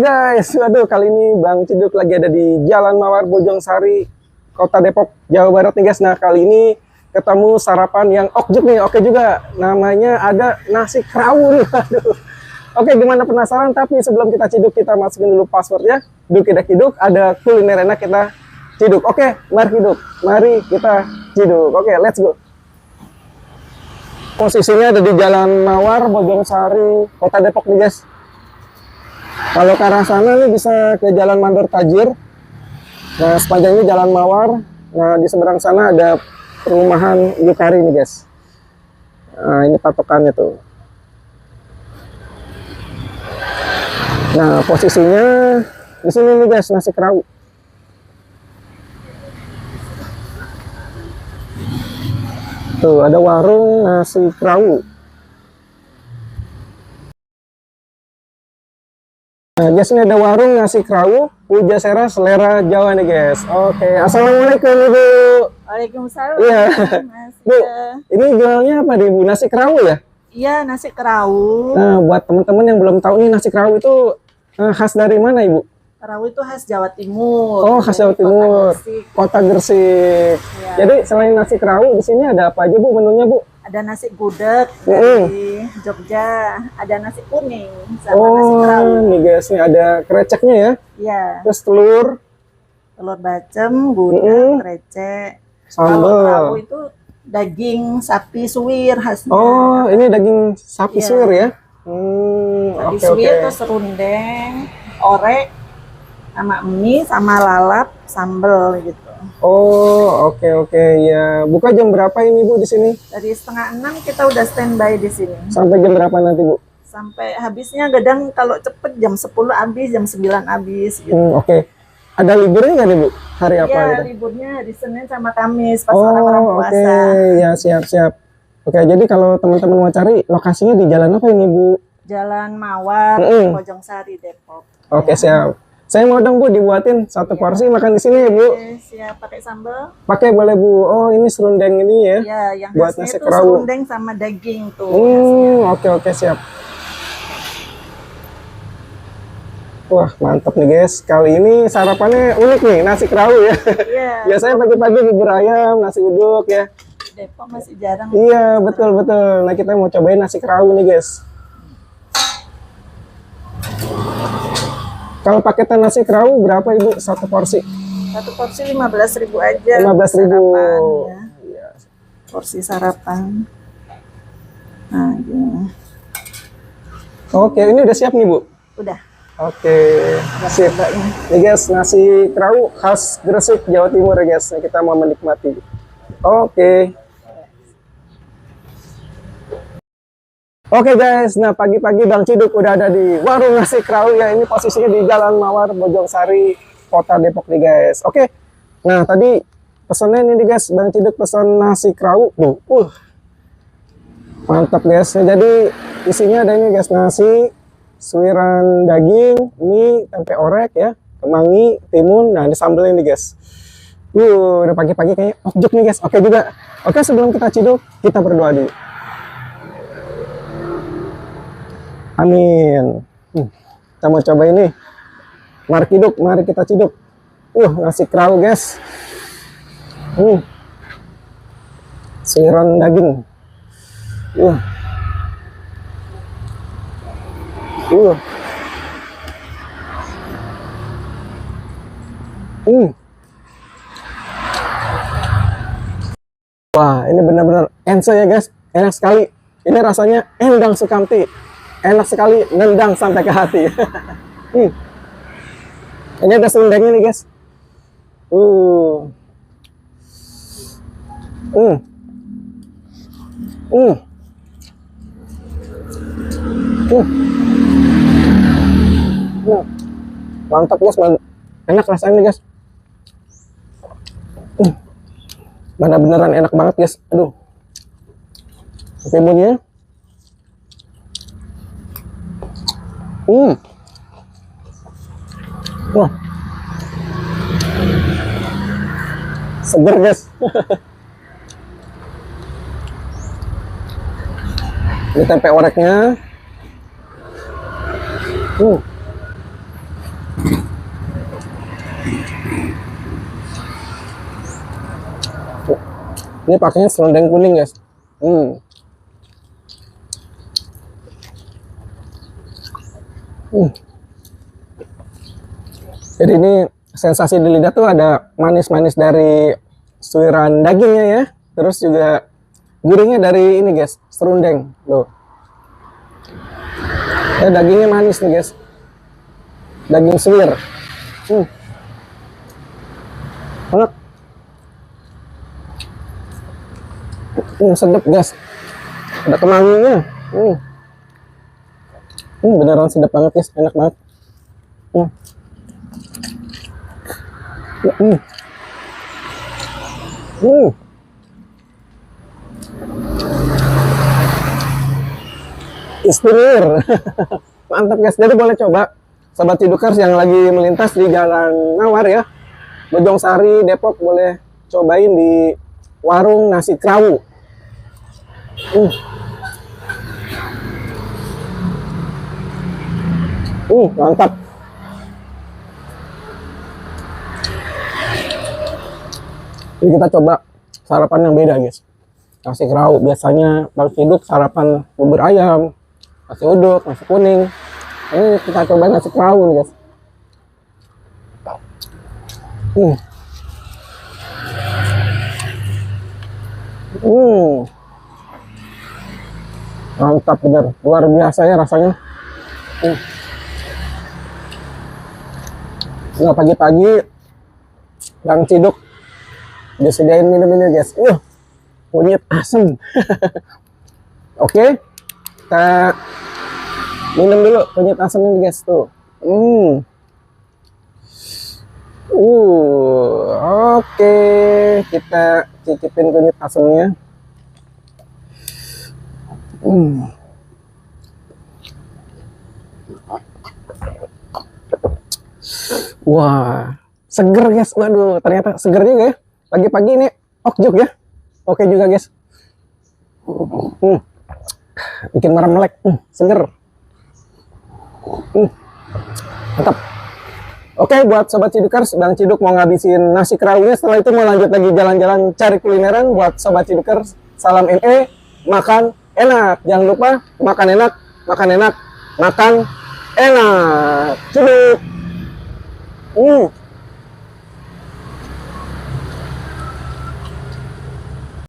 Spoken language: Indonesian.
guys, waduh kali ini Bang Ciduk lagi ada di Jalan Mawar Bojongsari, Kota Depok, Jawa Barat nih guys. Nah kali ini ketemu sarapan yang okjuk nih, oke juga. Namanya ada nasi kerawu nih, waduh. Oke, gimana penasaran? Tapi sebelum kita ciduk, kita masukin dulu passwordnya. Duk tidak ciduk, ada kuliner enak kita ciduk. Oke, mari ciduk, mari kita ciduk. Oke, let's go. Posisinya ada di Jalan Mawar Bojongsari, Kota Depok nih guys. Kalau ke arah sana nih bisa ke Jalan Mandor Tajir. Nah, sepanjang ini Jalan Mawar. Nah, di seberang sana ada perumahan Yukari nih, guys. Nah, ini patokannya tuh. Nah, posisinya di sini nih, guys, nasi kerawu. Tuh, ada warung nasi kerawu. Nah, guys, ini ada warung nasi kerawu Pujasera selera Jawa nih guys. Oke, assalamualaikum Ibu. Waalaikumsalam. Iya. Mas, Bu, ini jualnya apa nih Bu? Nasi kerawu ya? iya, nasi kerawu. Nah, buat teman-teman yang belum tahu nih nasi kerawu itu khas dari mana Ibu? Kerawu itu khas Jawa Timur. Oh, khas Jawa Timur. Kota Gresik. Ya. Jadi selain nasi kerawu di sini ada apa aja Bu menunya Bu? Ada nasi gudeg dari Jogja, ada nasi kuning sama nasi kerawu. Nih guys, nih ada kreceknya ya. Iya. Terus telur Bacem, gudeg, krecek. sambal. Kalau kerawu itu daging sapi suwir khasnya. Oh, ini daging sapi Iya. suwir ya? Sapi Oke, suwir, oke. terus serundeng, orek, sama mie, sama lalap, sambel gitu. Oh, oke ya. Buka jam berapa ini Bu di sini? Dari 5:30 kita udah standby di sini. Sampai jam berapa nanti Bu? Sampai habisnya kadang kalau cepet jam 10 habis, jam 9 habis gitu. Oke. Ada liburnya nggak nih Bu? Hari apa Iya, gitu? liburnya hari Senin sama Kamis pas Oh, orang-orang oke. puasa. Ya, siap. Oke, jadi kalau teman-teman mau cari lokasinya di jalan apa ini Bu? Jalan Mawar, Bojongsari, Depok. Oke, siap. Saya mau dong Bu dibuatin satu porsi makan di sini ya Bu. Oke, siap. Pakai sambal? Pakai boleh Bu. Oh, ini serundeng ini ya. Iya, yang Buat khasnya nasi itu kerawu. serundeng sama daging tuh. Oke, siap. Wah, mantap nih guys. Kali ini sarapannya unik nih, nasi kerawu ya. Iya. Biasanya pagi-pagi bubur ayam, nasi uduk ya. Depok masih jarang. Iya, betul. Nah, kita mau cobain nasi kerawu nih guys. Kalau paketan nasi kerawu berapa Ibu satu porsi? Satu porsi 15.000 aja. 15.000. Sarapan, ya. Iya. Porsi sarapan. Nah, gini. Oke, ini udah siap nih Bu. Udah. Oke, sip. Nih guys, nasi kerawu khas Gresik, Jawa Timur ya guys. Nah, kita mau menikmati. Oke. Oke guys, nah pagi-pagi Bang Ciduk udah ada di warung nasi kerawu ya. Ini posisinya di Jalan Mawar Bojongsari, Kota Depok nih guys. Oke. Nah, tadi pesannya ini nih guys, Bang Ciduk pesan nasi kerawu. Mantap guys. Nah, jadi isinya ada ini guys, nasi, suiran daging, mie, tempe orek ya, kemangi, timun. Nah, ini sambelnya nih guys. Udah pagi-pagi kayak okjuk nih guys. Oke juga. Oke, sebelum kita ciduk, kita berdoa dulu. Amin. Kita mau coba ini. Mari ciduk, mari kita ciduk. Nasi kerawu guys. Suiran daging. Wah, ini benar-benar enso ya guys. Enak sekali. Ini rasanya endang sukamti. Enak sekali, nendang sampai ke hati. Ini ada serundengnya nih guys. Mantap guys, enak rasanya nih guys. Beneran enak banget guys. Aduh. Timunnya. Wah. Seger guys. Ini tempe oreknya. Ini pakainya serundeng kuning guys. Jadi ini sensasi di lidah tuh ada manis-manis dari suiran dagingnya ya. Terus juga gurihnya dari ini guys, serundeng. Tuh. Ya, dagingnya manis nih guys. Daging suwir. Enak. Sedap guys. Ada kemanginya. Beneran sedap banget guys, enak banget. Istimewa. Mantap guys, jadi boleh coba Sobat Cidukers yang lagi melintas di Jalan Mawar ya, Bojong Sari, Depok, boleh cobain di warung nasi kerawu. Mantap. Jadi kita coba sarapan yang beda guys. Nasi kerawu biasanya Bang Ciduk sarapan bubur ayam, nasi uduk, nasi kuning. Ini kita coba nasi kerawu nih guys. Mantap bener, luar biasa ya rasanya. Nah, pagi-pagi Bang Ciduk disediain minum ini guys. Kunyit asem. Oke, kita minum dulu kunyit asem ini guys tuh. Oke, kita cicipin kunyit asemnya. Wah, seger guys. Waduh, ternyata seger juga ya. Pagi-pagi ini okjuk ya. Oke juga guys. Bikin marah melek. Seger. Mantap. Oke, buat Sobat Cidukers, Bang Ciduk mau ngabisin nasi kerawunya. Setelah itu mau lanjut lagi jalan-jalan cari kulineran. Buat Sobat Cidukers, salam NE, makan enak. Jangan lupa makan enak, makan enak, makan enak. Ciduk.